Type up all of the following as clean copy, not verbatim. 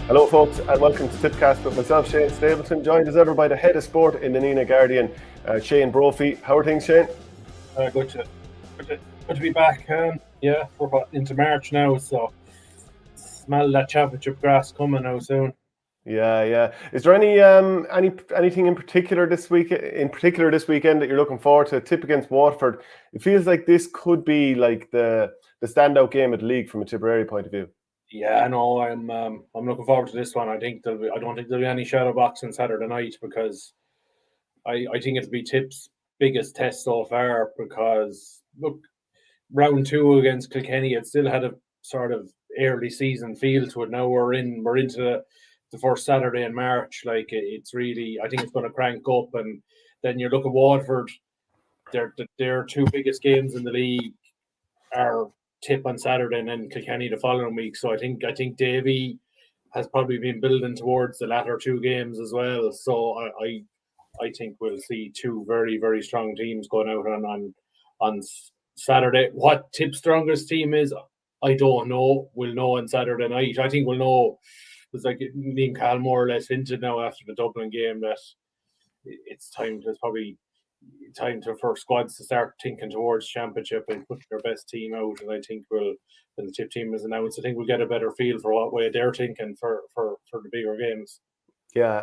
Hello folks and welcome to Tippcast with myself, Shane Stapleton, joined as ever by the head of sport in the Nina Guardian, Shane Brophy. How are things, Shane? Good to be back. We're into March now, so smell that championship grass coming now soon. Yeah. Is there anything in particular this weekend that you're looking forward to? Tipp against Waterford. It feels like this could be like the standout game of the league from a Tipperary point of view. Yeah, no, I'm looking forward to this one. I don't think there'll be any shadow boxing Saturday night, because I think it'll be Tipp's biggest test so far, because look, round 2 against Kilkenny, it still had a sort of early season feel to it. Now we're into the first Saturday in March. Like, it's really, I think it's going to crank up. And then you look at Waterford, their two biggest games in the league are Tipp on Saturday and then Kilkenny the following week. So I think Davy has probably been building towards the latter two games as well. So I think we'll see two very, very strong teams going out on Saturday. What Tipp's strongest team is, I don't know. We'll know on Saturday night. I think we'll know. It's like Liam Cal more or less hinted now after the Dublin game that it's probably time for squads to start thinking towards championship and put their best team out. And I think when the Tipp team is announced, I think we'll get a better feel for what way they're thinking for the bigger games. Yeah,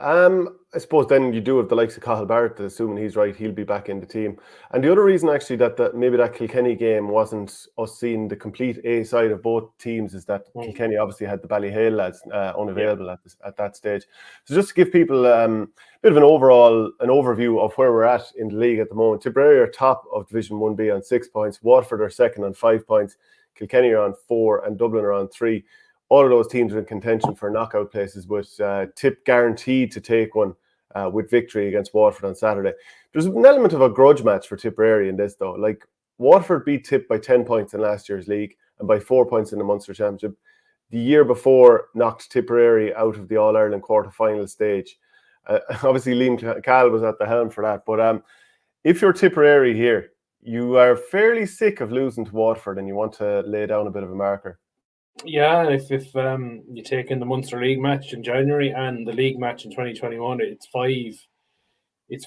I suppose then you do have the likes of Cathal Barrett, assuming he's right, he'll be back in the team. And the other reason actually that maybe that Kilkenny game wasn't us seeing the complete A side of both teams is that Kilkenny obviously had the Ballyhale lads unavailable at that stage. So just to give people a bit of an overview of where we're at in the league at the moment. Tipperary are top of Division 1B on 6 points, Waterford are second on 5 points, Kilkenny are on 4 and Dublin are on 3. All of those teams are in contention for knockout places, with Tipp guaranteed to take one with victory against Waterford on Saturday. There's an element of a grudge match for Tipperary in this, though. Like, Waterford beat Tipp by 10 points in last year's league and by 4 points in the Munster Championship. The year before knocked Tipperary out of the All-Ireland quarter-final stage. Obviously, Liam Cal was at the helm for that. But if you're Tipperary here, you are fairly sick of losing to Waterford and you want to lay down a bit of a marker. Yeah, if you take in the Munster League match in January and the league match in 2021, it's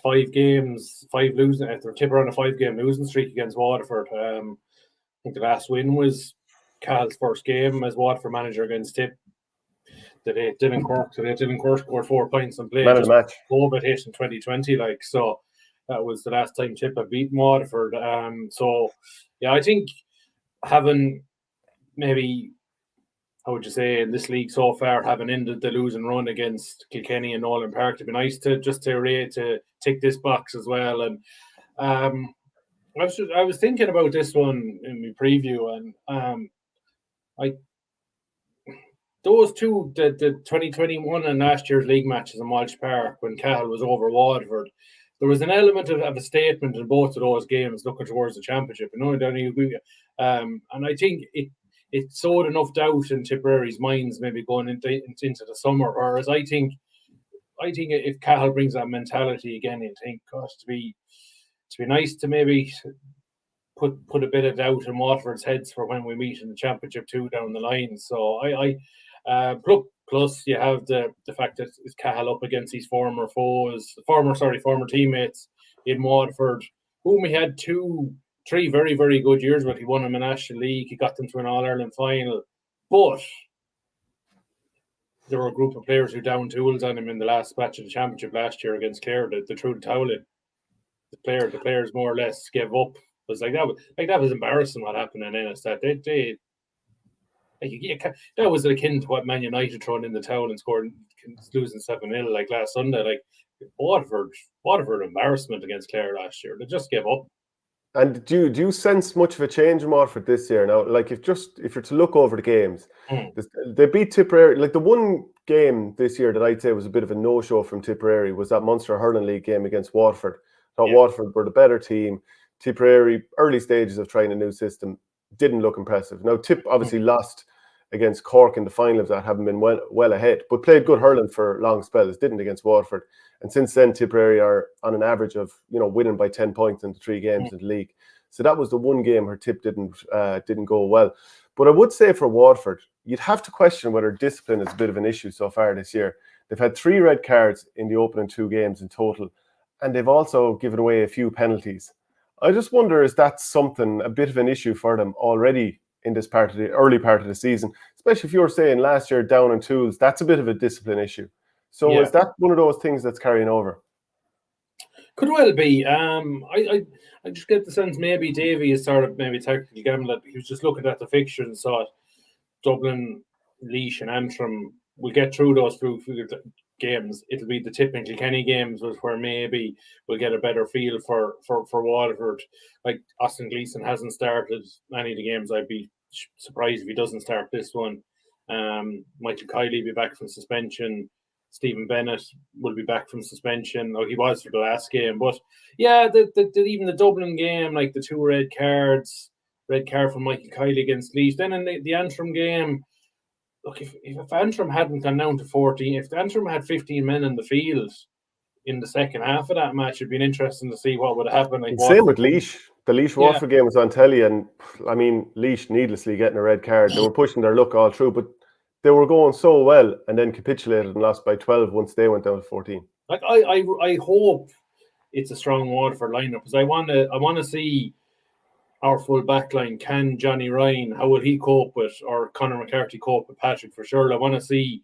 five games, 5 losing. They're Tipper on a 5-game losing streak against Waterford. I think the last win was Cal's first game as Waterford manager against Tipp. Dylan Quirk scored 4 points and played just COVID hit in 2020. Like, so that was the last time Tipp had beaten Waterford. So yeah, I think having maybe, how would you say, in this league so far, having ended the losing run against Kilkenny and Nolan Park, it'd be nice to tick this box as well. And I was thinking about this one in my preview, and those two, the 2021 and last year's league matches in Walsh Park when Cathal was over Waterford, there was an element of a statement in both of those games looking towards the championship. I know, Danny, agree. And I think it sowed enough doubt in Tipperary's minds maybe going into the summer. Whereas I think if Cathal brings that mentality again, I think to be nice to maybe put a bit of doubt in Waterford's heads for when we meet in the championship too down the line. So plus you have the fact that it's Cathal up against his former teammates in Waterford, whom we had 3 very, very good years with. He won them a National League. He got them to an All-Ireland final. But there were a group of players who downed tools on him in the last match of the championship last year against Clare. They threw the towel in. The players more or less gave up. It was like that was embarrassing what happened in Ennis. That was akin to what Man United thrown in the towel and scored, losing 7-0 like last Sunday. Like, Waterford embarrassment against Clare last year. They just gave up. And do you sense much of a change in Waterford this year now? Like, if you're to look over the games, they beat Tipperary. Like, the one game this year that I'd say was a bit of a no-show from Tipperary was that Munster Hurling League game against Waterford. Waterford were the better team. Tipperary, early stages of trying a new system, didn't look impressive. Now, Tipp obviously lost against Cork in the final of that, having been well ahead, but played good hurling for long spells, didn't against Waterford. And since then, Tipperary are on an average of winning by 10 points in the 3 games in the league. So that was the one game where Tipp didn't go well. But I would say for Waterford, you'd have to question whether discipline is a bit of an issue so far this year. They've had 3 red cards in the opening 2 games in total, and they've also given away a few penalties. I just wonder, is that something, a bit of an issue for them already in this early part of the season? Especially if you're saying last year down in tools, that's a bit of a discipline issue. So is that one of those things that's carrying over? Could well be. I just get the sense maybe Davy is sort of maybe tactical gambler. He was just looking at the fixture and saw Dublin, Laois and Antrim will get through those few games. It'll be the Tipp and Kilkenny games where maybe we'll get a better feel for Waterford. Like Austin Gleeson hasn't started any of the games. I'd be surprised if he doesn't start this one. Michael Kiley will be back from suspension. Stephen Bennett will be back from suspension. He was for the last game. But yeah, even the Dublin game, like the 2 red cards, red card from Michael Kiley against Laois. Then in the Antrim game, look, if Antrim hadn't gone down to 14, if Antrim had 15 men in the field in the second half of that match, it'd been interesting to see what would happen. Like same with Laois. The Laois-Waterford game was on telly, and I mean, Laois needlessly getting a red card. They were pushing their luck all through, but they were going so well and then capitulated and lost by 12 once they went down to 14. Like I hope it's a strong Waterford lineup, because I want to see our full back line. Can Johnny Ryan, how will he cope with, or Conor McCarthy cope with Patrick for sure? I want to see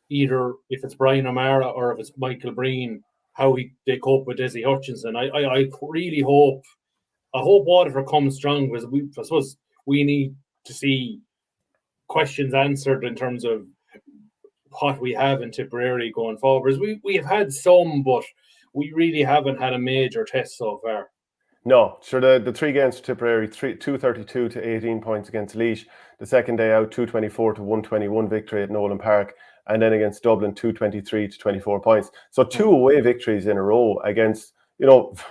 either if it's Brian O'Mara or if it's Michael Breen, how they cope with Desi Hutchinson. I really hope Waterford comes strong, because I suppose we need to see questions answered in terms of what we have in Tipperary going forward. We have had some, but we really haven't had a major test so far. No, sure. The 3 games for Tipperary, 232 to 18 points against Laois. The second day out, 224 to 121 victory at Nolan Park, and then against Dublin, 223 to 24 points. So 2 away victories in a row against,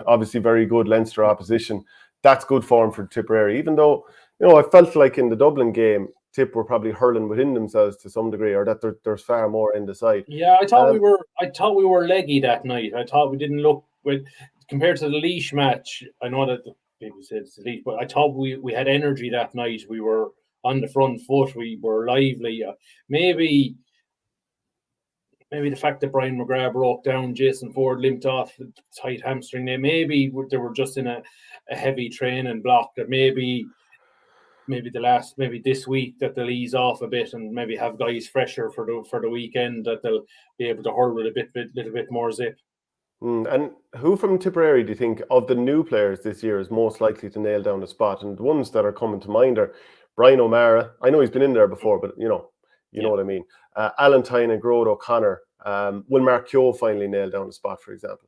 obviously very good Leinster opposition. That's good form for Tipperary, even though, I felt like in the Dublin game, Tipp were probably hurling within themselves to some degree, or that there's far more in the side. Yeah, I thought we were leggy that night. I thought we didn't look compared to the Laois match. I know that people said it's the Laois, but I thought we had energy that night. We were on the front foot. We were lively. Maybe the fact that Brian McGrath broke down, Jason Ford limped off the tight hamstring. Maybe they were just in a heavy training block. That maybe this week that they'll ease off a bit and maybe have guys fresher for the weekend, that they'll be able to hurl with a little bit more zip. And who from Tipperary do you think of the new players this year is most likely to nail down the spot? And the ones that are coming to mind are Brian O'Mara. I know he's been in there before, but you know what I mean. Alan Tyne and Grode O'Connor. Will Mark Keogh finally nail down the spot, for example?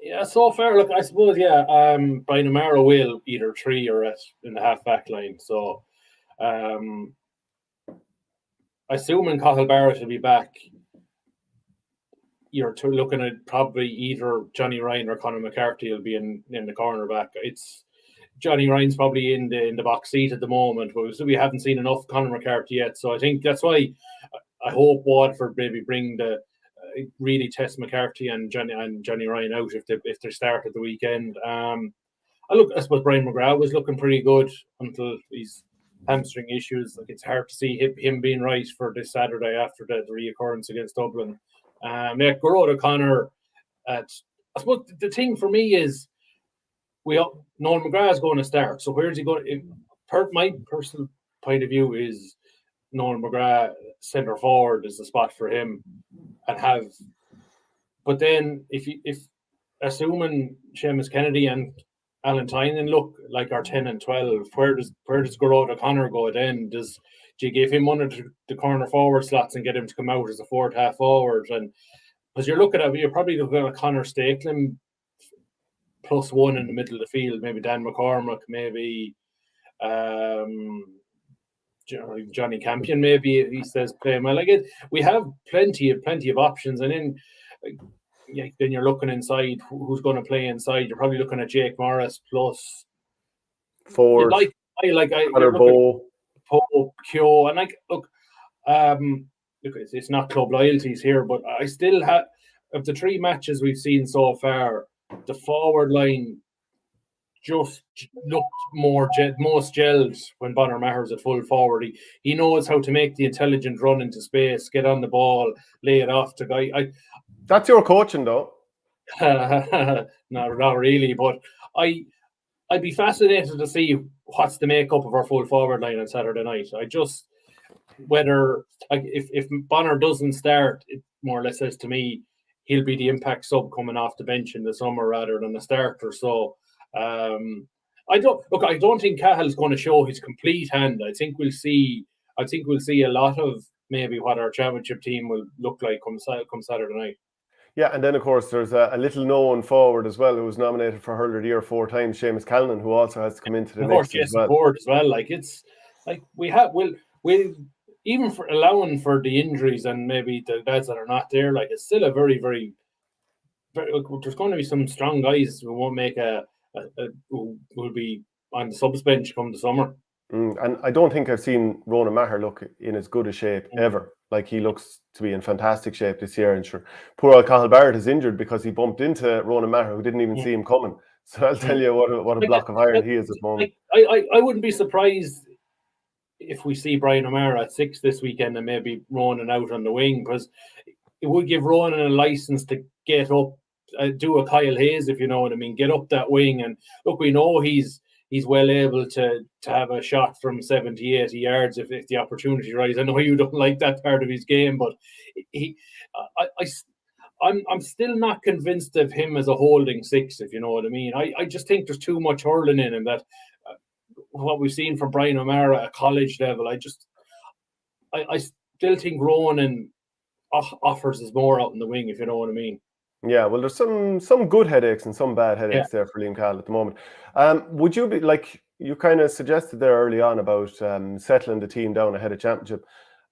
Yeah, so far, look, I suppose, Brian O'Mara will either 3 or in the half-back line. So, assuming Cathal Barrett will be back, you're looking at probably either Johnny Ryan or Conor McCarthy will be in the cornerback. It's Johnny Ryan's probably in the box seat at the moment, but we haven't seen enough Conor McCarthy yet. So I think that's why I hope Waterford maybe bring really test McCarthy and Johnny Ryan out if they start at the weekend. I suppose Brian McGrath was looking pretty good until these hamstring issues. Like, it's hard to see him being right for this Saturday after the reoccurrence against Dublin. Grode O'Connor. I suppose the thing for me is Noel McGrath is going to start. So where's he going? My personal point of view is Noel McGrath centre forward is the spot for him, but then if assuming Seamus Kennedy and Alan Tynan look like our 10 and 12, where does Grode O'Connor go then? Do you give him one of the corner forward slots and get him to come out as a 4th half forward? And because you're probably looking at Conor Stakelin +1 in the middle of the field, maybe Dan McCormack, maybe Johnny Campion, maybe if he says play well. Like we have plenty of options, and then you're looking inside who's going to play inside. You're probably looking at Jake Morris plus Ford. Pope, Keogh, and look, it's not club loyalties here, but I still have, of the 3 matches we've seen so far, the forward line just looked most gelled when Bonner Maher's at full forward. He knows how to make the intelligent run into space, get on the ball, lay it off to guy. That's your coaching, though. Not really, but I'd be fascinated to see what's the makeup of our full forward line on Saturday night. Whether if Bonner doesn't start, it more or less says to me he'll be the impact sub coming off the bench in the summer rather than a starter. So I don't think Cahill's going to show his complete hand. I think we'll see a lot of maybe what our championship team will look like come Saturday night. Yeah, and then of course there's a little known forward as well who was nominated for Hurler of the Year 4 times, Seamus Callan, who also has to come into the mix as well. Board as well. Like it's like we'll even for allowing for the injuries and maybe the lads that are not there, like it's still a very, very, very there's going to be some strong guys who won't make who will be on the subs bench come the summer. And I don't think I've seen Ronan Maher look in as good a shape ever. Like he looks to be in fantastic shape this year. And sure, poor old Cathal Barrett is injured because he bumped into Ronan Maher, who didn't even see him coming. So I'll tell you what a block of iron he is at the moment. I wouldn't be surprised if we see Brian O'Mara at 6 this weekend and maybe Ronan out on the wing, because it would give Ronan a license to get up, do a Kyle Hayes, if you know what I mean, get up that wing. And look, we know he's well able to have a shot from 70, 80 yards if the opportunity arises. I know you don't like that part of his game, but I'm still not convinced of him as a holding 6, if you know what I mean. I just think there's too much hurling in him that what we've seen from Brian O'Mara at college level, I still think Ronan offers us more out in the wing, if you know what I mean. Yeah, well, there's some good headaches and some bad headaches there for Liam Cahill at the moment. Would you be like you kind of suggested there early on about settling the team down ahead of championship?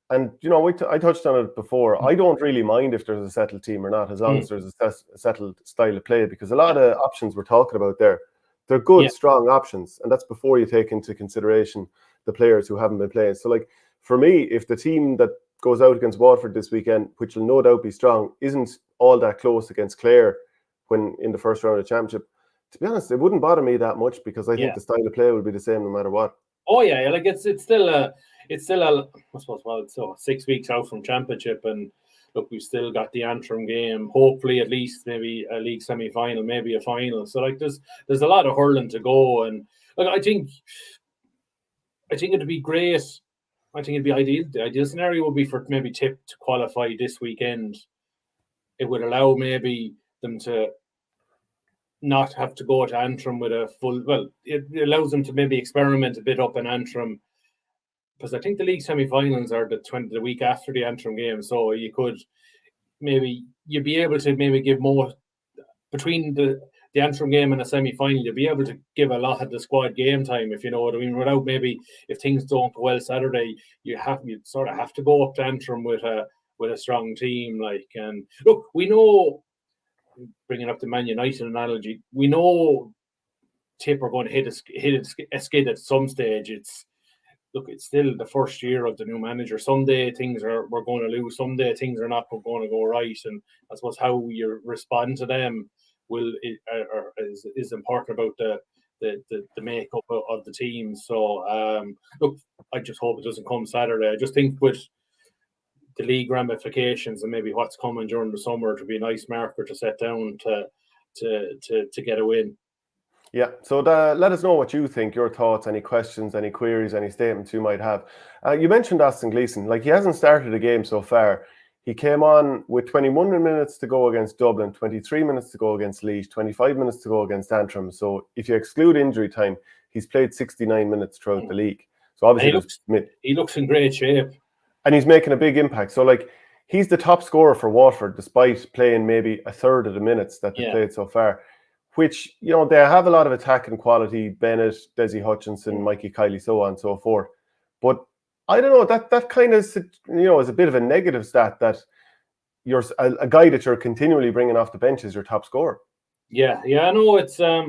And you know, I touched on it before. I don't really mind if there's a settled team or not, as long as there's a settled style of play, because a lot of options we're talking about there, they're good, strong options, and that's before you take into consideration the players who haven't been playing. So, like for me, if the team that goes out against Waterford this weekend, which will no doubt be strong, isn't all that close against Clare when in the first round of the championship, to be honest, it wouldn't bother me that much because I think the style of play will be the same no matter what. Oh yeah, like it's still a I suppose, well, it's 6 weeks out from championship, and look, we've still got the Antrim game, hopefully at least maybe a league semi-final, maybe a final. So like there's a lot of hurling to go, and like I think it'd be great. I think it'd be ideal. The ideal scenario would be for maybe Tipp to qualify this weekend. It would allow maybe them to not have to go to Antrim with a full. Well, it allows them to maybe experiment a bit up in Antrim, because I think the league semi-finals are the week after the Antrim game. So you could you'd be able to maybe give more between the Antrim game and a semi-final. You'll be able to give a lot of the squad game time, if you know what I mean. Without maybe, if things don't go well Saturday, you sort of have to go up to Antrim with a strong team. Like, and look, we know, bringing up the Man United analogy, we know Tipp are going to hit a skid at some stage. It's still the first year of the new manager. Someday we're going to lose. Someday things are not going to go right. And I suppose how you respond to them is important about the makeup of the team. So look, I just hope it doesn't come Saturday. I just think with the league ramifications and maybe what's coming during the summer, to be a nice marker to set down to get a win. Yeah, so let us know what you think, your thoughts, any questions, any queries, any statements you might have. You mentioned Austin Gleeson. Like, he hasn't started a game so far. He came on with 21 minutes to go against Dublin, 23 minutes to go against Laois, 25 minutes to go against Antrim. So if you exclude injury time, he's played 69 minutes throughout the league. So obviously he looks in great shape. And he's making a big impact. So like, he's the top scorer for Waterford, despite playing maybe a third of the minutes that they've played so far. Which, you know, they have a lot of attacking quality, Bennett, Desi Hutchinson, Mikey Kiley, so on and so forth. But I don't know, that kind of, you know, is a bit of a negative stat that you're a guy that you're continually bringing off the bench is your top scorer. Yeah, I know it's, I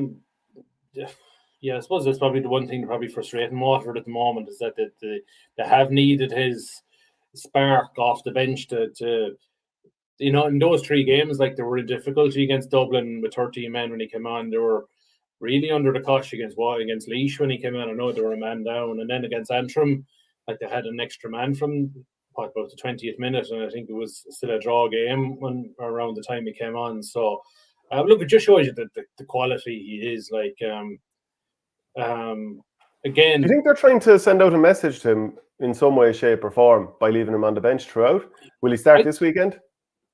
suppose that's probably the one thing probably frustrating Waterford at the moment, is that they have needed his spark off the bench to you know, in those 3 games, like, they were in difficulty against Dublin with 13 men when he came on. They were really under the cosh against Laois when he came in. I know they were a man down, and then against Antrim, like they had an extra man from about the 20th minute, and I think it was still a draw game around the time he came on. So look, it just shows you the quality he is. Like again, do you think they're trying to send out a message to him in some way, shape, or form by leaving him on the bench throughout? Will he start this weekend?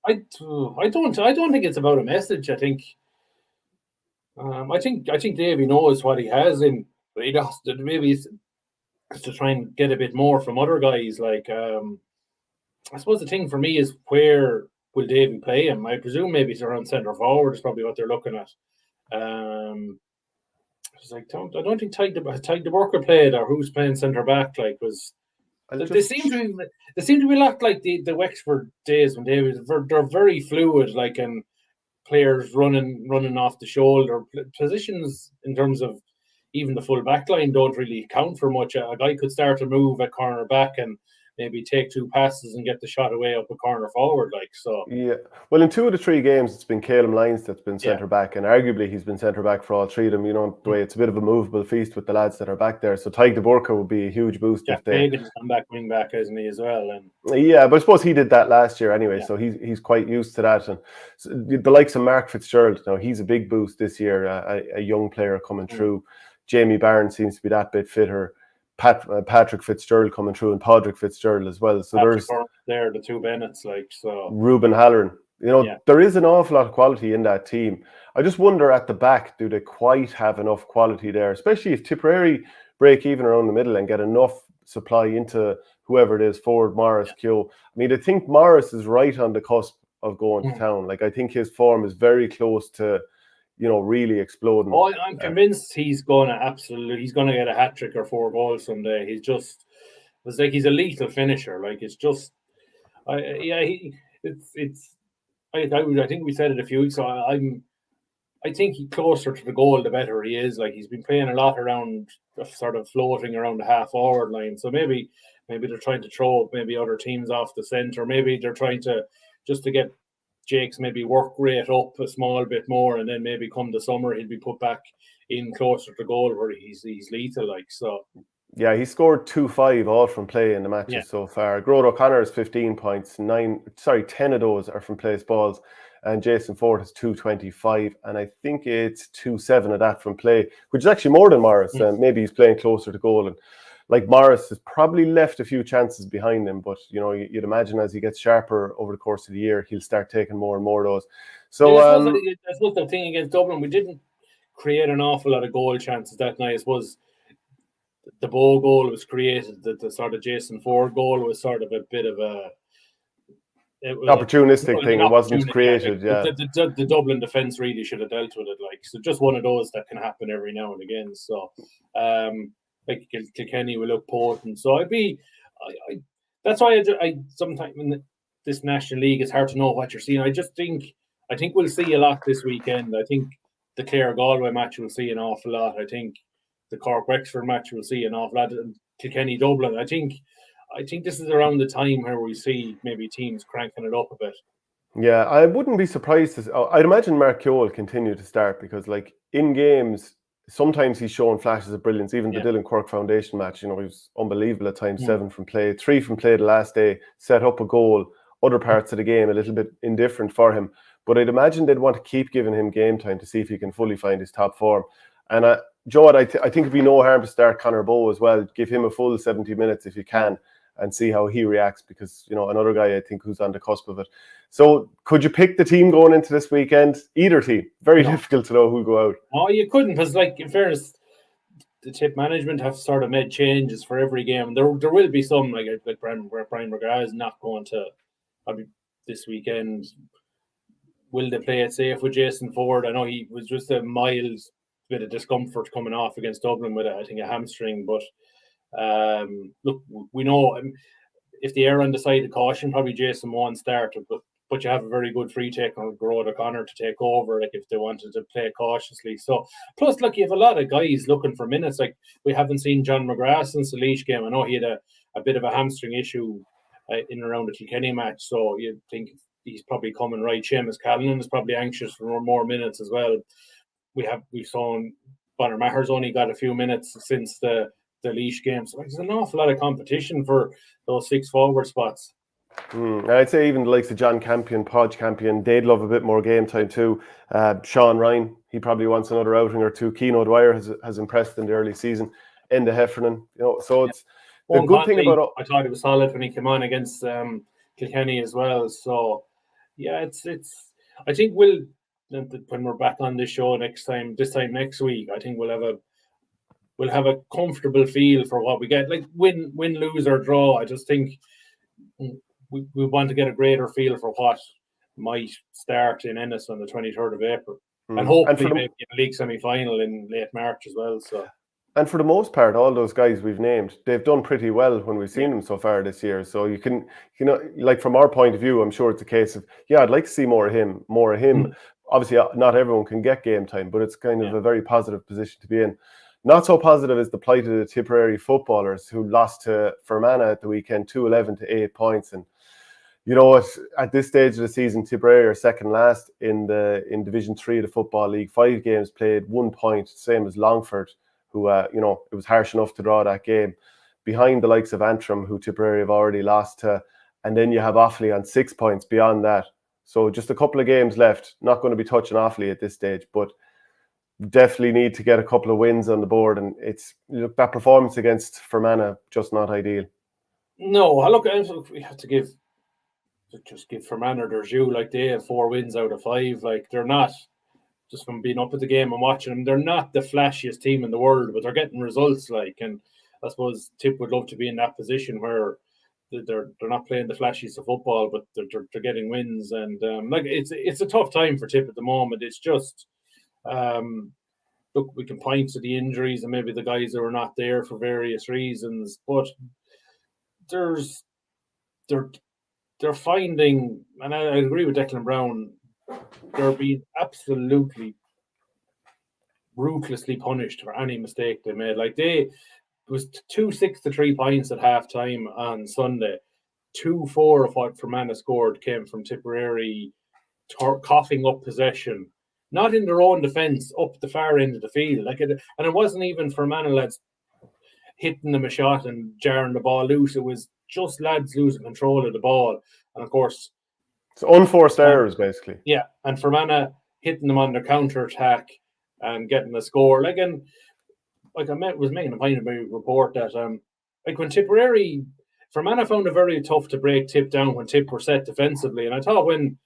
I don't think it's about a message. I think Davey knows what he has in, but he does maybe it's to try and get a bit more from other guys. Like I suppose the thing for me is, where will Davey play him? I presume maybe it's around centre forward is probably what they're looking at. I don't think Tyke de Burker played, or who's playing centre back. Like they seem to be a lot like the Wexford days when they're very fluid, like, and players running off the shoulder. Positions in terms of even the full back line don't really count for much. A guy could start to move at corner back and maybe take 2 passes and get the shot away up a corner forward. Like, so yeah. Well, in 2 of the 3 games, it's been Calum Lyons that's been centre back, and arguably he's been centre back for all 3 of them. You know, the way it's a bit of a movable feast with the lads that are back there. So Tyke de Burker would be a huge boost. Jack Fagan's come back wing back, isn't he, as well? And yeah, but I suppose he did that last year anyway, so he's quite used to that. And the likes of Mark Fitzgerald, now he's a big boost this year, a young player coming through. Jamie Barnes seems to be that bit fitter. Patrick Fitzgerald coming through, and Padraig Fitzgerald as well. So Patrick the 2 Bennetts, like, so Ruben Halloran. You know, there is an awful lot of quality in that team. I just wonder at the back, do they quite have enough quality there, especially if Tipperary break even around the middle and get enough supply into whoever it is, Ford, Morris, Keogh. I mean, I think Morris is right on the cusp of going to town. Like, I think his form is very close to, you know, really exploding. Oh, I'm convinced he's going to get a hat trick or 4 goals someday. It's like he's a lethal finisher. Like, it's just, I think we said it a few weeks ago. I think he's closer to the goal the better he is. Like, he's been playing a lot around, sort of floating around the half forward line. So maybe they're trying to throw maybe other teams off the centre. Maybe they're trying to just to get Jake's maybe work rate up a small bit more, and then maybe come the summer he'll be put back in closer to goal where he's lethal. Like, so. Yeah, he scored 2-5 all from play in the matches so far. Grode O'Connor has 15 points. 10 of those are from place balls. And Jason Ford has 225, and I think it's 2-7 of that from play, which is actually more than Morris. And maybe he's playing closer to goal. And like, Morris has probably left a few chances behind him, but you know, you'd imagine as he gets sharper over the course of the year, he'll start taking more and more of those. So I suppose the thing against Dublin, we didn't create an awful lot of goal chances that night. I suppose the Bow goal was created. The sort of Jason Ford goal was sort of a bit of a opportunistic thing. It wasn't created. The Dublin defence really should have dealt with it. Like, so just one of those that can happen every now and again. So, like, Kilkenny will look potent. So that's why I sometimes in this National League, it's hard to know what you're seeing. I think we'll see a lot this weekend. I think the Clare Galway match will see an awful lot. I think the Cork Wexford match will see an awful lot. And Kilkenny Dublin. I think this is around the time where we see maybe teams cranking it up a bit. Yeah, I wouldn't be surprised. I'd imagine Mark Keogh will continue to start, because, like, in games, sometimes he's showing flashes of brilliance. Even the Dylan Cork Foundation match, you know, he was unbelievable at times. 7 from play, 3 from play the last day, set up a goal. Other parts of the game a little bit indifferent for him. But I'd imagine they'd want to keep giving him game time to see if he can fully find his top form. And Joe, I think it'd be no harm to start Conor Bowe as well. Give him a full 70 minutes if you can, and see how he reacts, because, you know, another guy I think who's on the cusp of it. So could you pick the team going into this weekend? Either team. Very difficult to know who'll go out. Oh, you couldn't, because, like, in fairness, the Tipp management have sort of made changes for every game. There will be some, like Brian McGrath is not going to probably this weekend. Will they play it safe with Jason Ford? I know he was just a mild bit of discomfort coming off against Dublin with, I think, a hamstring. But look, we know if they err on the side of caution, probably Jason won't start. But you have a very good free take on Grode O'Connor to take over, like, if they wanted to play cautiously. So, plus, look, you have a lot of guys looking for minutes. Like, we haven't seen John McGrath since the Laois game. I know he had a bit of a hamstring issue in and around the Kilkenny match. So you'd think he's probably coming right. Seamus Callanan is probably anxious for more minutes as well. we've shown Bonner Maher's only got a few minutes since the Laois game, so there's an awful lot of competition for those 6 forward spots. I'd say even the likes of John Campion, Podge Campion, they'd love a bit more game time too. Sean Ryan, he probably wants another outing or two. Keane Dwyer has impressed in the early season. Enda Heffernan, so it's the good thing about. I thought he was solid when he came on against Kilkenny as well. So yeah, it's. I think when we're back on this show this time next week, I think we'll have a comfortable feel for what we get. Like win, lose or draw. I just think we want to get a greater feel for what might start in Ennis on the 23rd of April. And hopefully maybe in the league semi-final in late March as well. So. And for the most part, all those guys we've named, they've done pretty well when we've seen them so far this year. So you can, like from our point of view, I'm sure it's a case of, I'd like to see more of him. Obviously, not everyone can get game time, but it's kind of a very positive position to be in. Not so positive is the plight of the Tipperary footballers who lost to Fermanagh at the weekend, 2-11 to 8 points. And you know what? At this stage of the season, Tipperary are second last in Division 3 of the Football League. 5 games played, 1 point, same as Longford, who, it was harsh enough to draw that game. Behind the likes of Antrim, who Tipperary have already lost to. And then you have Offaly on 6 points beyond that. So just a couple of games left. Not going to be touching Offaly at this stage, but definitely need to get a couple of wins on the board. And that performance against Fermanagh, just not ideal. No, look, we have to give Fermanagh their due. Like, they have 4 wins out of 5. Like, they're not, just from being up at the game and watching them, they're not the flashiest team in the world, but they're getting results. Like, and I suppose Tipp would love to be in that position where they're not playing the flashiest of football, but they're getting wins. And like, it's a tough time for Tipp at the moment. It's just look, we can point to the injuries and maybe the guys who are not there for various reasons, but they're finding, and I agree with Declan Brown, they're being absolutely ruthlessly punished for any mistake they made. Like, it was 2-6 to 3 points at half time on Sunday. 2-4 of what Fermanagh scored came from Tipperary coughing up possession, not in their own defence, up the far end of the field. And it wasn't even Fermanagh lads hitting them a shot and jarring the ball loose. It was just lads losing control of the ball. And of course, it's unforced errors, basically. Yeah, and Fermanagh hitting them on their counter attack and getting a score. Like, and like I was making a point of my report that like when Tipperary, Fermanagh found it very tough to break Tipp down when Tipp were set defensively. And I thought when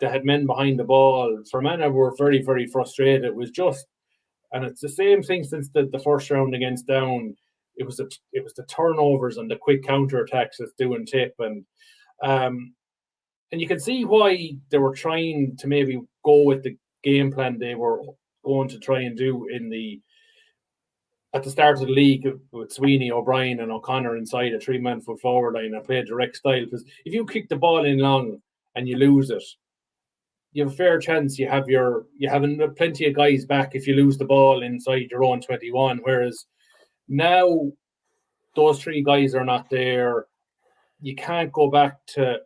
they had men behind the ball, Fermanagh were very, very frustrated. It was just, and it's the same thing since the first round against Down. It was the turnovers and the quick counter attacks that's doing Tipp, and you can see why they were trying to maybe go with the game plan they were going to try and do at the start of the league with Sweeney, O'Brien and O'Connor inside a 3-man full forward line and play direct style. Because if you kick the ball in long and you lose it, you have a fair chance you have plenty of guys back if you lose the ball inside your own 21. Whereas now those 3 guys are not there. You can't go back to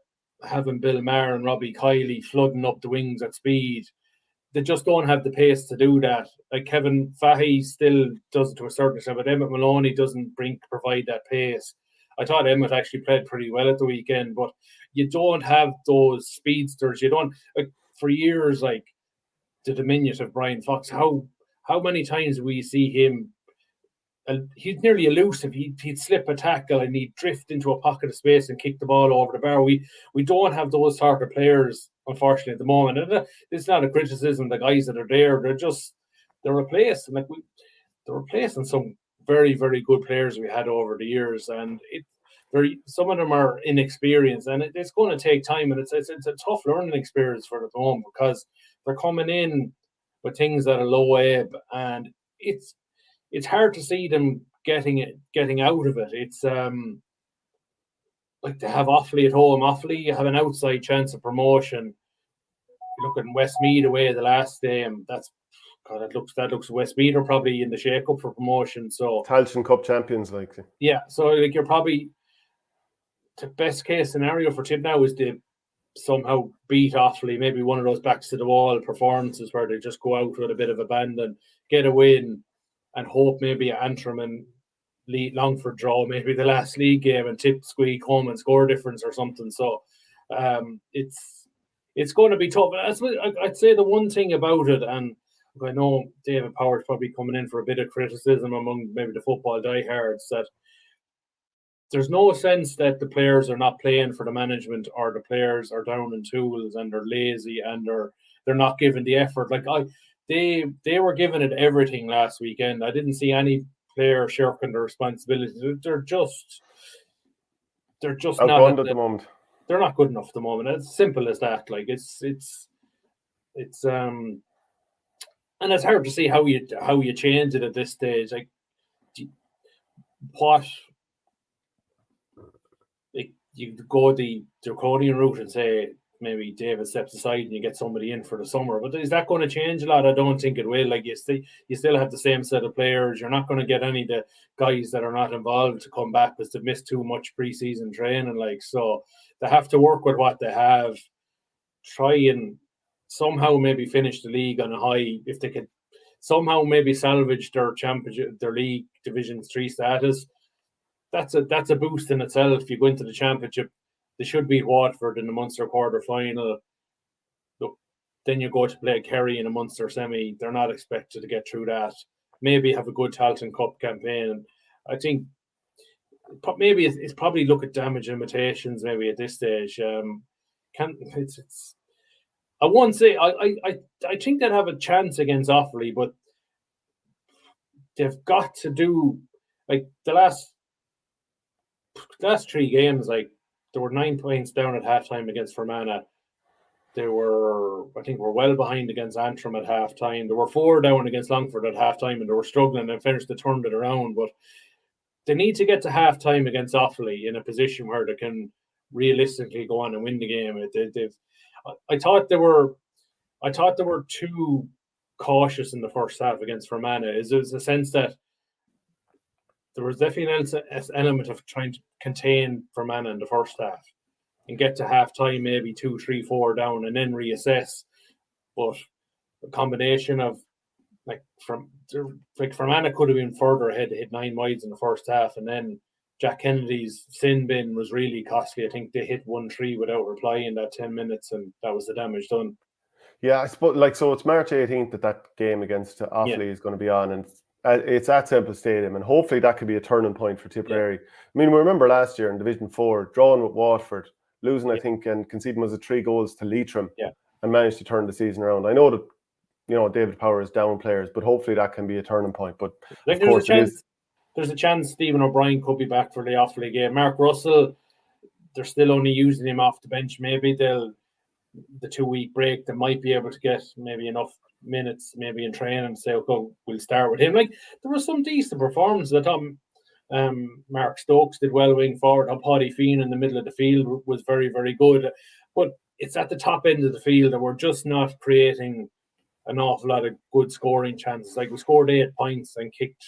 having Bill Maher and Robbie Kiley flooding up the wings at speed. They just don't have the pace to do that. Like, Kevin Fahey still does it to a certain extent, but Emmett Maloney doesn't provide that pace. I thought Emmett actually played pretty well at the weekend, but you don't have those speedsters. You don't, like, for years, like the diminutive Brian Fox. How many times do we see him? He's nearly elusive. He'd slip a tackle and he'd drift into a pocket of space and kick the ball over the bar. We don't have those sort of players, unfortunately, at the moment. And it's not a criticism. The guys that are there, they're replaced. Like, they're replacing some very, very good players we had over the years, and some of them are inexperienced, and it's going to take time, and it's a tough learning experience for them at home because they're coming in with things at a low ebb, and it's hard to see them getting out of it. It's like they have Offaly at home. Offaly, you have an outside chance of promotion. You look at Westmeath away the last game. That looks Westmeath are probably in the shake-up for promotion. So Tailteann Cup champions, like. Yeah, so like you're probably, the best case scenario for Tipp now is to somehow beat Offaly, maybe one of those backs to the wall performances where they just go out with a bit of abandon, get a win, and hope maybe Antrim and Longford draw maybe the last league game and Tipp squeak home and score difference or something. So it's going to be tough. I'd say the one thing about it, and I know David Power's probably coming in for a bit of criticism among maybe the football diehards, that there's no sense that the players are not playing for the management or the players are down in tools and they're lazy and they're not giving the effort. Like they were giving it everything last weekend. I didn't see any player shirking their responsibility. They're just not at the moment. They're not good enough at the moment. It's simple as that. Like it's and it's hard to see how you change it at this stage. Like what. You go the draconian route and say maybe David steps aside and you get somebody in for the summer, but is that going to change a lot? I don't think it will. Like you still have the same set of players. You're not going to get any of the guys that are not involved to come back because they've missed too much pre-season training. Like, so they have to work with what they have, try and somehow maybe finish the league on a high. If they could somehow maybe salvage their championship, their league Division 3 status, that's a boost in itself. You go into the championship, they should beat Waterford in the Munster quarter final. Then you go to play Kerry in a Munster semi. They're not expected to get through that. Maybe have a good Talton Cup campaign. I think maybe it's probably look at damage limitations. Maybe at this stage, I won't say I think they'd have a chance against Offaly, but they've got to do like the last 3 games. Like there were 9 points down at halftime against Fermanagh. They were, I think, well behind against Antrim at halftime. There were 4 down against Longford at halftime, and they were struggling and finished to turn it around. But they need to get to halftime against Offaly in a position where they can realistically go on and win the game. I thought they were too cautious in the first half against Fermanagh. There's a sense that there was definitely an element of trying to contain Fermanagh in the first half and get to half-time maybe 2, 3, 4 down and then reassess. But a combination of Fermanagh could have been further ahead. They hit 9 wides in the first half, and then Jack Kennedy's sin bin was really costly. I think they hit 1-3 without reply in that 10 minutes, and that was the damage done. Yeah, I suppose so it's March 18th that game against Offaly is going to be on, and it's at Semple Stadium, and hopefully that could be a turning point for Tipperary. Yeah. I mean, we remember last year in Division 4, drawing with Waterford, losing, I think, and conceding was 3 goals to Leitrim, and managed to turn the season around. I know that, David Power is down players, but hopefully that can be a turning point. But of course, there's a chance Stephen O'Brien could be back for the Offaly game. Mark Russell, they're still only using him off the bench. Maybe the 2-week break, they might be able to get maybe enough minutes maybe in training and say, okay, we'll start with him. Like, there was some decent performances. I thought Mark Stokes did well wing forward. Paddy Feen in the middle of the field was very, very good. But it's at the top end of the field that we're just not creating an awful lot of good scoring chances. Like, we scored 8 points and kicked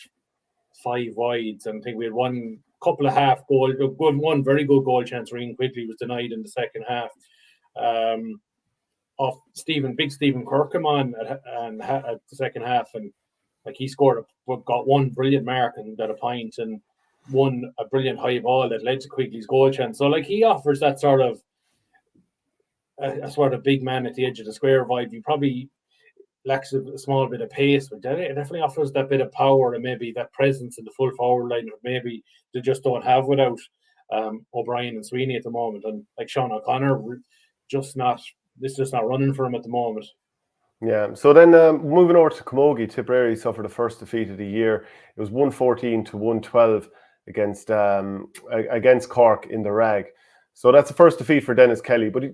5 wides, and I think we had one couple of half goal, one very good goal chance. Ring quickly was denied in the second half. Of Big Stephen Kirkham on at the second half, and like he got one brilliant mark and got a point, and a brilliant high ball that led to Quigley's goal chance. So like he offers that sort of a sort of big man at the edge of the square vibe. He probably lacks a small bit of pace, but it definitely offers that bit of power and maybe that presence in the full forward line that maybe they just don't have without O'Brien and Sweeney at the moment. And like Sean O'Connor, it's just not running for him at the moment. Yeah. So then moving over to camogie, Tipperary suffered the first defeat of the year. It was 114-112 against Cork in the Rag. So that's the first defeat for Dennis Kelly. But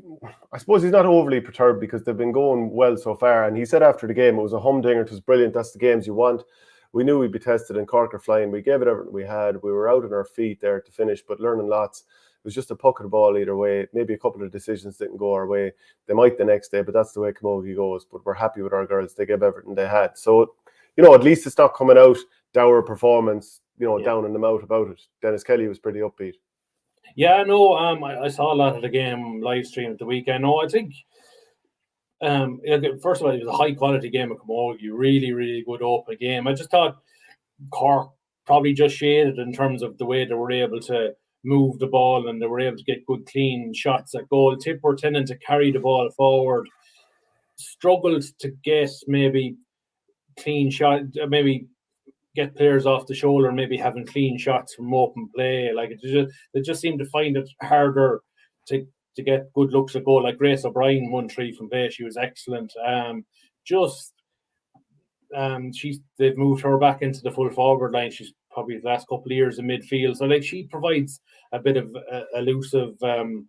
I suppose he's not overly perturbed because they've been going well so far. And he said after the game, it was a humdinger. It was brilliant. That's the games you want. We knew we'd be tested, and Cork are flying. We gave it everything we had. We were out on our feet there to finish, but learning lots. It was just a puck of the ball either way. Maybe a couple of decisions didn't go our way. They might the next day, but that's the way camogie goes. But we're happy with our girls. They gave everything they had. So, at least it's not coming out dour performance, down in the mouth about it. Dennis Kelly was pretty upbeat. Yeah, no, I saw a lot of the game live stream at the weekend. No, I think first of all, it was a high quality game of camogie, really, really good open game. I just thought Cork probably just shaded in terms of the way they were able to move the ball and they were able to get good clean shots at goal. Tipp were tending to carry the ball forward, struggled to get maybe clean shot, maybe get players off the shoulder, maybe having clean shots from open play. Like they just seem to find it harder to get good looks at goal. Like Grace O'Brien won 3 from play; she was excellent. Just they've moved her back into the full forward line. She's probably the last couple of years in midfield, so like she provides a bit of elusivity.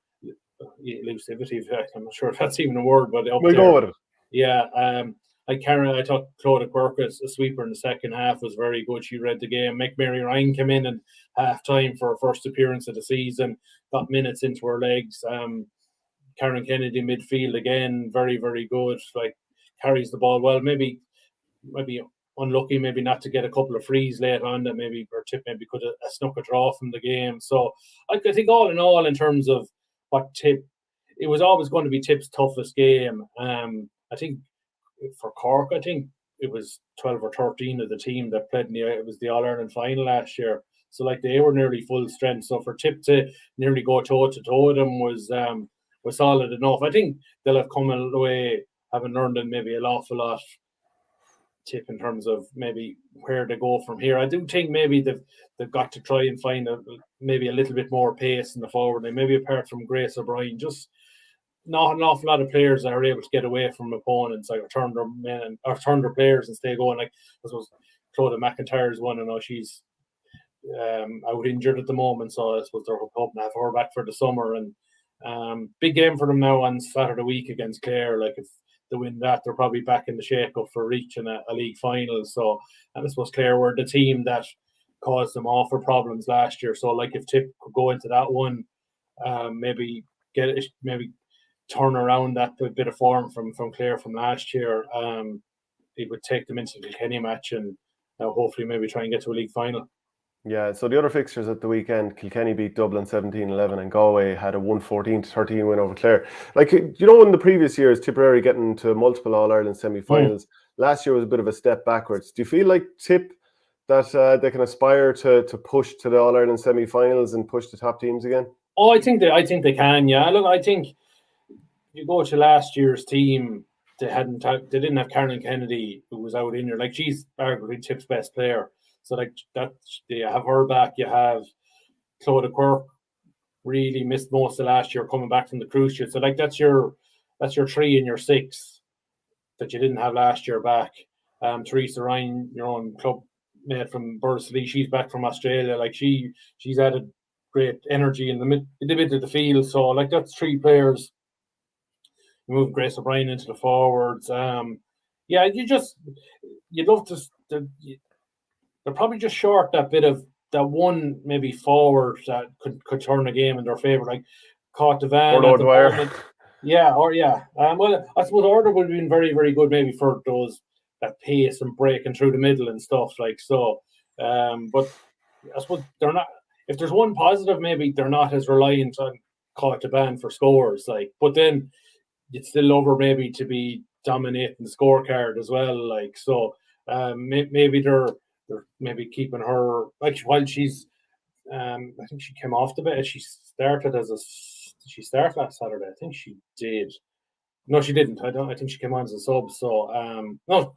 I'm not sure if that's even a word, but up We'll there, go with it. yeah. Like Karen, I thought Claudia Quirk as a sweeper in the second half was very good. She read the game. Mary Ryan came in half time for her first appearance of the season, got minutes into her legs. Karen Kennedy midfield again, very, very good. Like carries the ball well. Maybe unlucky, maybe not to get a couple of frees late on that maybe or Tipp maybe could have snuck a draw from the game. So I think all in all, in terms of what Tipp, it was always going to be Tipp's toughest game. I think for Cork, I think it was 12 or 13 of the team that played it was the All-Ireland final last year. So like they were nearly full strength. So for Tipp to nearly go toe to toe with them was solid enough. I think they'll have come away having learned maybe an awful lot Tipp in terms of maybe where they go from here. I do think maybe they've got to try and find maybe a little bit more pace in the forward line. Maybe apart from Grace O'Brien, just not an awful lot of players that are able to get away from opponents, like turn their players and stay going. Like I suppose Claudia McIntyre's one, and she's out injured at the moment, so I suppose they're hoping to have her back for the summer. And big game for them now on Saturday week against Clare. Like if they win that, they're probably back in the shake-up for reaching a league final. So, and I suppose Clare were the team that caused them awful problems last year. So, like if Tipp could go into that one, maybe turn around that bit of form from Clare from last year, it would take them into the Kilkenny match and hopefully maybe try and get to a league final. Yeah, so the other fixtures at the weekend, Kilkenny beat Dublin 17-11 and Galway had a 114-13 win over Clare. Like, in the previous years, Tipperary getting to multiple All-Ireland semi-finals, last year was a bit of a step backwards. Do you feel like Tipp that they can aspire to push to the All-Ireland semi-finals and push the top teams again? Oh, I think they can, yeah. Look, I think you go to last year's team, they didn't have Karen Kennedy, who was out injured. Like she's arguably Tipp's best player. So like that, you have her back. You have Claudia Quirk, really missed most of last year coming back from the cruise ship. So like that's your 3 and your 6 that you didn't have last year back. Teresa Ryan, your own club mate from Bursley, she's back from Australia. Like she's added great energy in the mid of the field. So like that's 3 players. You move Grace O'Brien into the forwards. Yeah, you'd love to. They're probably just short that bit of that one maybe forward that could turn a game in their favour, like caught the van at the moment. Yeah, well, I suppose Order would have been very, very good maybe for those that pace and breaking through the middle and stuff like so. But I suppose they're not. If there's one positive, maybe they're not as reliant on caught the van for scores. Like, but then you'd still love her maybe to be dominating the scorecard as well. Like so, maybe they're maybe keeping her like while she's I think she came off the bench. She started did she start last Saturday? I think she did. No, she didn't. I think she came on as a sub. So no,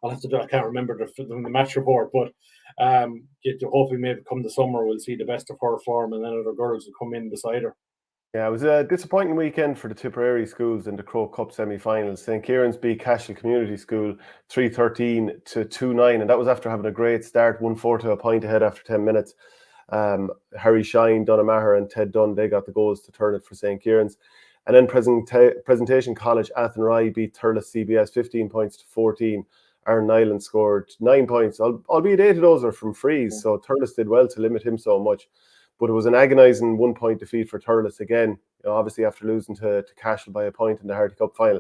I'll have to do. I can't remember the match report, but hopefully maybe come the summer we'll see the best of her form, and then other girls will come in beside her. Yeah, it was a disappointing weekend for the Tipperary schools in the Crow Cup semi-finals. St. Kieran's beat Cashel Community School 3-13 to 2-9, and that was after having a great start, 1-4 to a point ahead after 10 minutes. Harry Shine, Donna Maher and Ted Dunn, they got the goals to turn it for St. Kieran's. And then Presentation College, Athenry beat Thurles CBS 15 points to 14. Aaron Nyland scored 9 points, albeit 8 of those are from frees, so Thurles did well to limit him so much. But it was an agonising 1-point defeat for Thurles again, obviously after losing to Cashel by a point in the Hardy Cup final.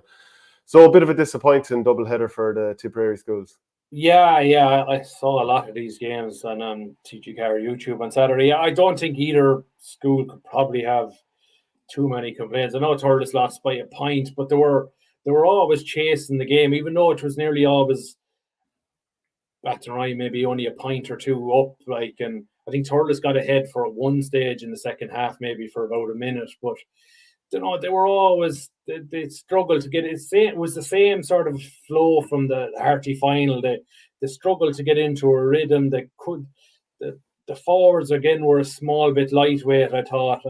So a bit of a disappointing doubleheader for the Tipperary schools. Yeah, I saw a lot of these games on TGCar YouTube on Saturday. Yeah, I don't think either school could probably have too many complaints. I know Thurles lost by a point, but they were always chasing the game, even though it was nearly always Athenry maybe only a point or two up. Like, and I think Thurles got ahead for one stage in the second half, maybe for about a minute, but they were always they struggled to get it. It was the same sort of flow from the Harty final. They struggled to get into a rhythm. The forwards again were a small bit lightweight. I thought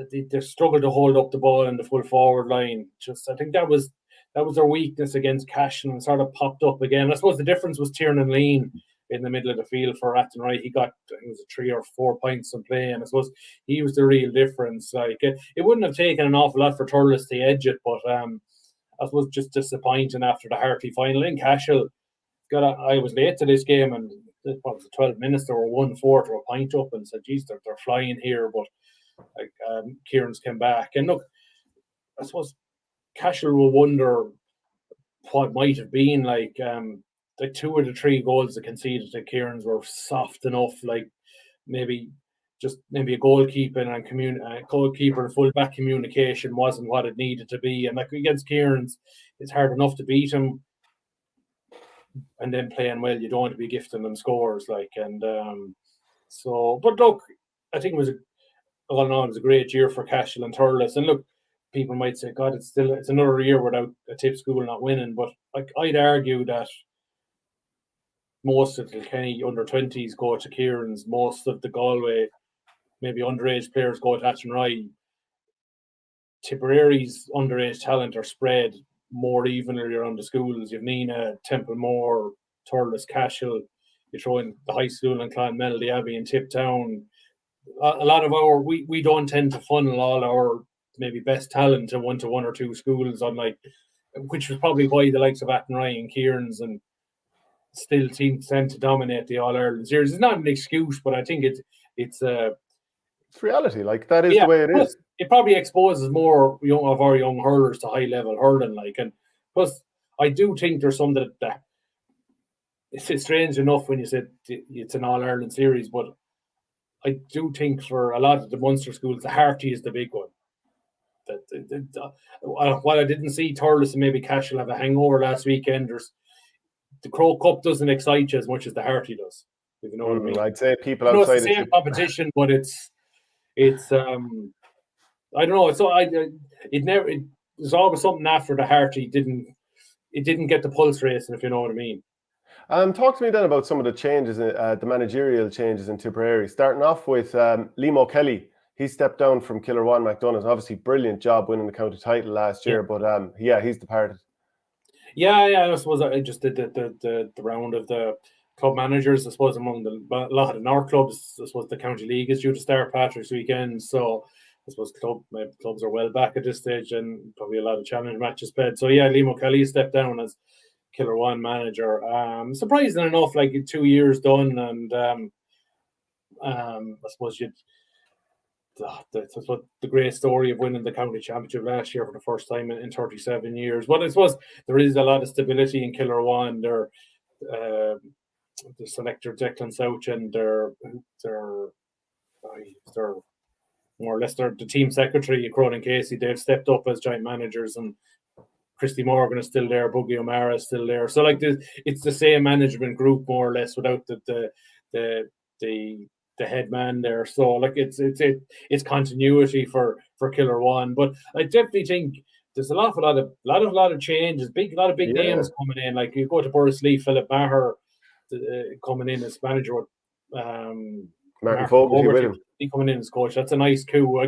they struggled to hold up the ball in the full forward line. Just I think that was their weakness against Cashin, and sort of popped up again. I suppose the difference was Tiernan Lean in the middle of the field for Athenry. He got, I think it was 3 or 4 points in play, and I suppose he was the real difference. Like it wouldn't have taken an awful lot for Thurles to edge it, but I suppose just disappointing after the Harty final. In Cashel, I was late to this game, and what was it, 12 minutes, they were 1-4 to a point up, and said, geez, they're flying here, but like Kieran's came back. And look, I suppose Cashel will wonder what might have been like 2 of the 3 goals that conceded to Kieran's were soft enough, like maybe a goalkeeper and full-back communication wasn't what it needed to be. And like against Kieran's, it's hard enough to beat him, and then playing well, you don't want to be gifting them scores. Like, and but look, I think all in all, it was a great year for Cashel and Thurles. And look, people might say, God, it's another year without a Tipp school not winning. But like, I'd argue that most of the Kilkenny under-20s go to Kieran's, most of the Galway, maybe underage players go to Athenry. Tipperary's underage talent are spread more evenly around the schools. You've Nina, Templemore, Thurles, Cashel. You throw in the high school in Clonmel, the Abbey and Tiptown. A lot of we don't tend to funnel all our maybe best talent to one or two schools, unlike, which was probably why the likes of Athenry and Kieran's and still tend to dominate the All Ireland series. It's not an excuse, but I think it's reality. Like, that is the way it is. It probably exposes more of our young hurlers to high level hurling. Like, and plus, I do think there's some that it's strange enough when you said it's an All Ireland series, but I do think for a lot of the Munster schools, the Harty is the big one. While I didn't see Thurles and maybe Cashel have a hangover last weekend, the Crow Cup doesn't excite you as much as the Harty does. If you know what I mean. I'd say people outside it's the same competition, but it's I don't know. So there's always something after the Harty didn't get the pulse racing, if you know what I mean. Talk to me then about some of the changes, the managerial changes in Tipperary. Starting off with Liam Kelly. He stepped down from Killerwan McDonagh. Obviously, brilliant job winning the county title last year, but he's departed. Yeah. I suppose I just did the round of the club managers. I suppose among a lot of the North clubs, I suppose the county league is due to start Patrick's weekend, so I suppose clubs are well back at this stage, and probably a lot of challenge matches played. So yeah, Liam Kelly stepped down as Killerwan manager. Surprising enough, like 2 years done, and I suppose that's what the great story of winning the county championship last year for the first time in 37 years. But I suppose there is a lot of stability in Killerwan. The selector Declan Souch and their more or less the team secretary, Cronin Casey, they've stepped up as joint managers, and Christy Morgan is still there, Boogie O'Mara is still there. So like it's the same management group more or less without the head man there. So like it's continuity for Killerwan. But I definitely think there's a lot of changes, a lot of big names coming in. Like you go to Borrisley, Philip Maher coming in as manager with Martin Fogarty coming in as coach. That's a nice coup.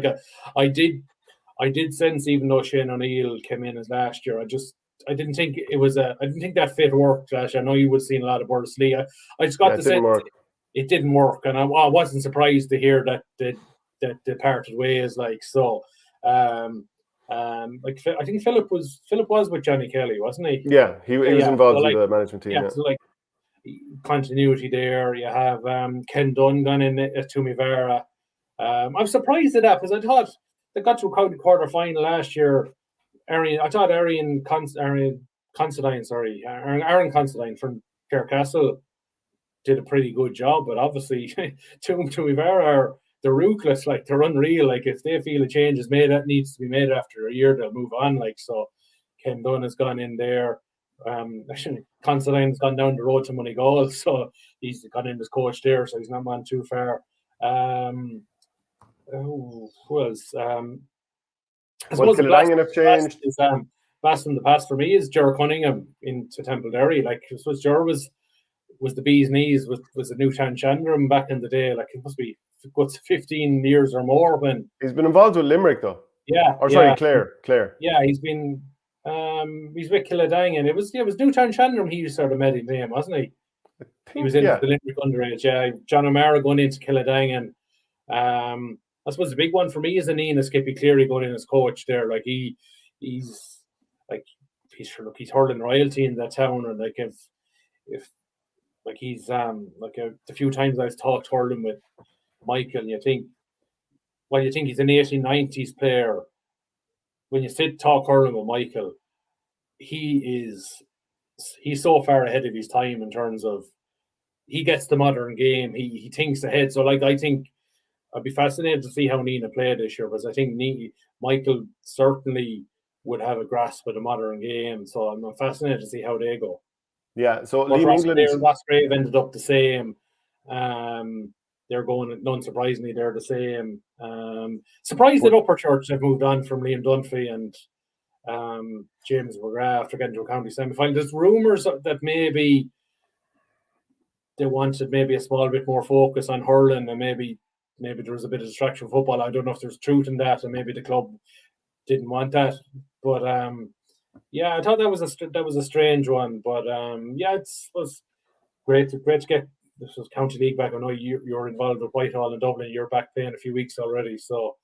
I did sense, even though Shane O'Neill came in as last year, I didn't think that fit worked last year. I know you would have seen a lot of Borrisley. I just got the sense it didn't work, and I wasn't surprised to hear that they parted ways. Like so, like I think Philip was with Johnny Kelly, wasn't he? Yeah, he was involved in the management team. Yeah, so like continuity there. You have Ken Dunn gone in at Tumivara. I'm surprised at that because I thought they got to a county quarter final last year. I thought Arian Aaron Considine from Clarecastle did a pretty good job, but obviously to be fair, they're ruthless, like they're unreal. Like if they feel a change is made that needs to be made after a year, they'll move on. Like so Ken Dunn has gone in there. Actually Considine's gone down the road to Moneygall, so he's gone in as coach there, so he's not gone too far. Who else? I suppose Kildangan have changed. Blast from the past for me is Ger Cunningham into Templederry. Like I suppose Ger was the bee's knees was the Newtown Chandram back in the day. Like it must be 15 years or more when he's been involved with Limerick though. Yeah. Or sorry, Clare. Yeah, he's been he's with Kildangan. It was Newtown Chandram he sort of made his name, wasn't he? He was in the Limerick underage. Yeah, John O'Mara going into Kildangan. I suppose the big one for me is Anina Skippy Cleary going in as coach there. Like he's hurling royalty in that town, and like if like he's like the few times I've talked hurling with Michael, and you think he's an 1890s player. When you sit talk hurling with Michael, he's so far ahead of his time in terms of he gets the modern game. He thinks ahead. So like I think I'd be fascinated to see how Nina played this year, because I think Michael certainly would have a grasp of the modern game. So I'm fascinated to see how they go. Yeah, so Liam England and Rosgrave ended up the same. They're going, unsurprisingly, they're the same. Surprised that Upper Church have moved on from Liam Dunphy and James McGrath after getting to a county semi-final. There's rumours that maybe they wanted maybe a small bit more focus on hurling, and maybe there was a bit of distraction from football. I don't know if there's truth in that, and maybe the club didn't want that. But yeah, I thought that was a strange one. But yeah, it was great to get this was County League back. I know you're involved with Whitehall in Dublin. You're back playing a few weeks already, so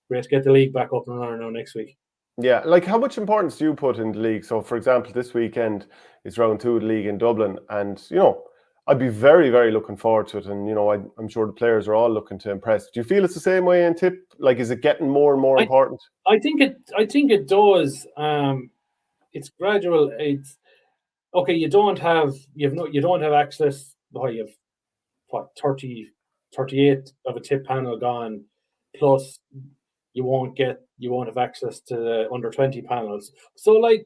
great to get the league back up and running now next week. Yeah, like how much importance do you put in the league? So, for example, this weekend is round 2 of the league in Dublin, and I'd be very, very looking forward to it, and I'm sure the players are all looking to impress. Do you feel it's the same way in Tipp? Like, is it getting more and more important? I think it does. It's gradual. It's okay. You don't have access. You have 38 of a Tipp panel gone, plus you won't have access to the under 20 panels. So like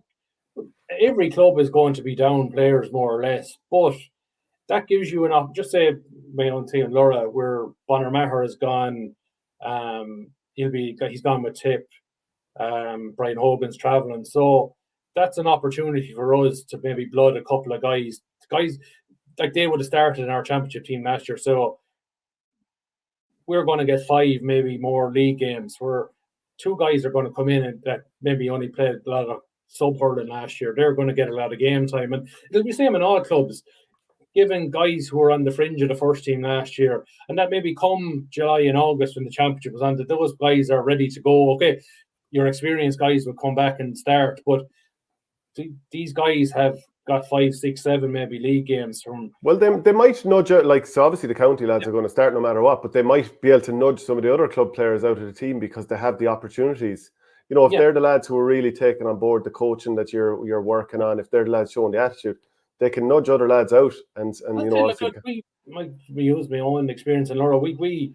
every club is going to be down players more or less, but that gives you enough. Just say my own team, Laura, where Bonner Maher has gone. He's gone with Tipp. Brian Hogan's travelling, so that's an opportunity for us to maybe blood a couple of guys like they would have started in our championship team last year. So we're going to get 5 maybe more league games where 2 guys are going to come in and that maybe only played a lot of sub-hurling last year. They're going to get a lot of game time, and it'll be the same in all clubs, giving guys who were on the fringe of the first team last year, and that maybe come July and August when the championship was on, that those guys are ready to go. Okay, your experienced guys will come back and start, but these guys have got 5, 6, 7 maybe league games from. Well, they might nudge out, like, so obviously the county lads are going to start no matter what, but they might be able to nudge some of the other club players out of the team because they have the opportunities. If they're the lads who are really taking on board the coaching that you're working on, if they're the lads showing the attitude, they can nudge other lads out and we might use my own experience in Laura. We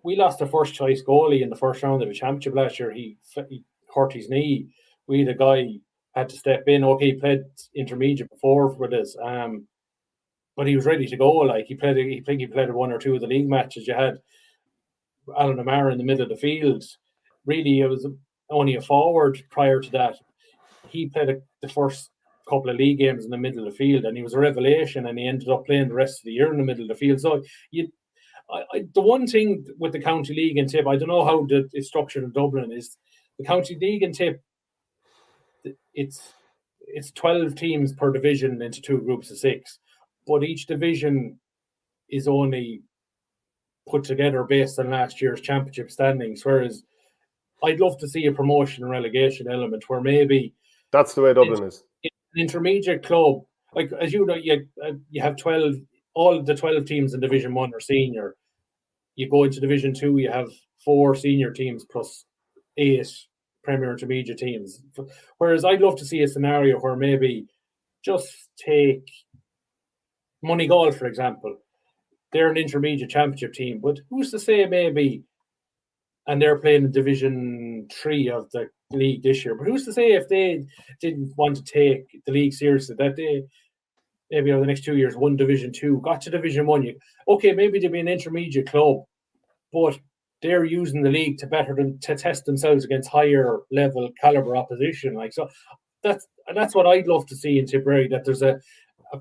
lost the first choice goalie in the first round of the championship last year. He hurt his knee. We had a guy had to step in. Okay, he played intermediate before for this, but he was ready to go. Like he played 1 or 2 of the league matches. You had Alan O'Mara in the middle of the field. Really, it was only a forward prior to that. He played the first couple of league games in the middle of the field, and he was a revelation, and he ended up playing the rest of the year in the middle of the field. So the one thing with the county league and Tipp, I don't know how it's structured in Dublin, is the county league and Tipp, it's 12 teams per division into 2 groups of 6, but each division is only put together based on last year's championship standings, whereas I'd love to see a promotion and relegation element where maybe that's the way Dublin is. An intermediate club, like as you know, you have 12. All the 12 teams in Division 1 are senior. You go into Division 2, you have 4 senior teams plus 8 Premier Intermediate teams. Whereas I'd love to see a scenario where maybe just take Moneygall, for example. They're an intermediate championship team, but who's to say maybe, and they're playing in Division 3 of the league this year, but who's to say if they didn't want to take the league seriously, that they maybe over the next 2 years won Division 2, got to Division 1, okay, maybe they'd be an intermediate club, but they're using the league to test themselves against higher level caliber opposition. Like, so that's what I'd love to see in Tipperary, that there's a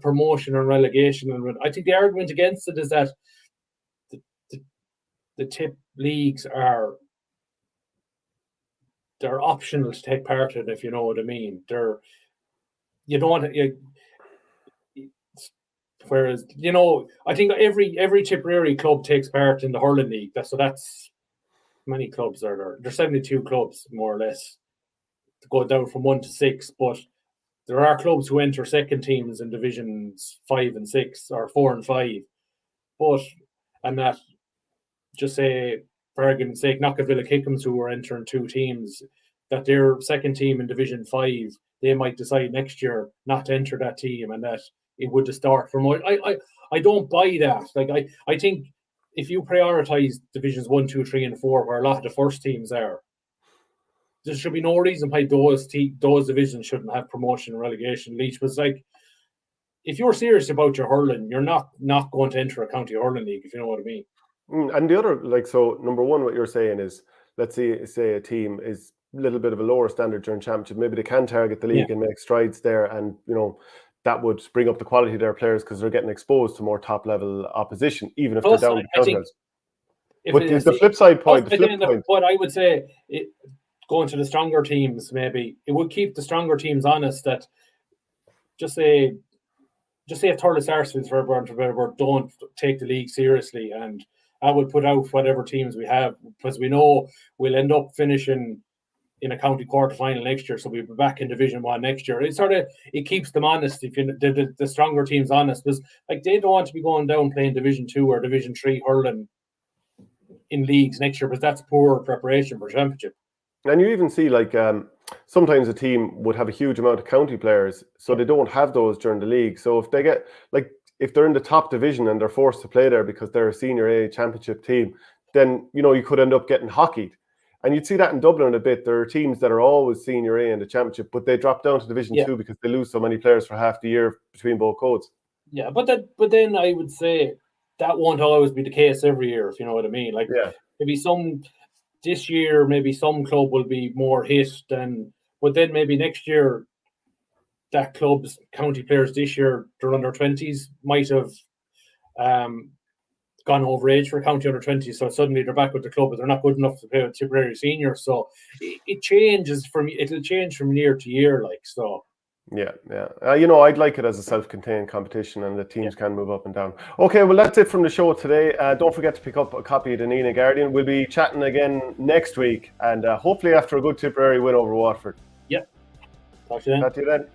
promotion and relegation. And I think the argument against it is that the Tipp leagues they're optional to take part in, if you know what I mean. Whereas, I think every Tipperary club takes part in the hurling league. That's many clubs are there. There's 72 clubs, more or less, to go down from 1 to 6. But there are clubs who enter second teams in divisions 5 and 6 or 4 and 5. And that, just say, for argument's sake, Knockavilla Kickham's, who are entering 2 teams, that their second team in Division 5, they might decide next year not to enter that team, and that it would start from. I don't buy that. Like, I think if you prioritise Divisions 1, 2, 3, and 4, where a lot of the first teams are, there should be no reason why those divisions shouldn't have promotion and relegation leagues. But it's like, if you're serious about your hurling, you're not going to enter a county hurling league, if you know what I mean. And the other, so number one, what you're saying is, let's say a team is a little bit of a lower standard during championship. Maybe they can target the league and make strides there, and that would bring up the quality of their players because they're getting exposed to more top level opposition, even if they're down. But the flip side point. What I would say, going to the stronger teams, maybe it would keep the stronger teams honest. That just say if Thurles Arsenal, for whatever, don't take the league seriously, and I would put out whatever teams we have, because we know we'll end up finishing in a county quarter final next year, so we'll be back in Division 1 next year. It keeps them honest, if the stronger teams honest, because like they don't want to be going down playing Division 2 or Division 3 hurling in leagues next year, because that's poor preparation for championship. And you even see, like, sometimes a team would have a huge amount of county players, so they don't have those during the league. So if they get, like, if they're in the top division and they're forced to play there because they're a senior A championship team, then you could end up getting hockeyed. And you'd see that in Dublin a bit. There are teams that are always senior A in the championship, but they drop down to Division 2 because they lose so many players for half the year between both codes. Yeah, but then I would say that won't always be the case every year, if you know what I mean. Like, maybe this year, maybe some club will be more hit but then maybe next year, that club's county players this year, their under 20s, might have gone over age for county under 20s, so suddenly they're back with the club, but they're not good enough to play with Tipperary senior. So it'll change from year to year, like, so. Yeah. I'd like it as a self-contained competition, and the teams can move up and down. Okay, well, that's it from the show today. Don't forget to pick up a copy of the Nina Guardian. We'll be chatting again next week, and hopefully after a good Tipperary win over Waterford. Yep. Talk to you then.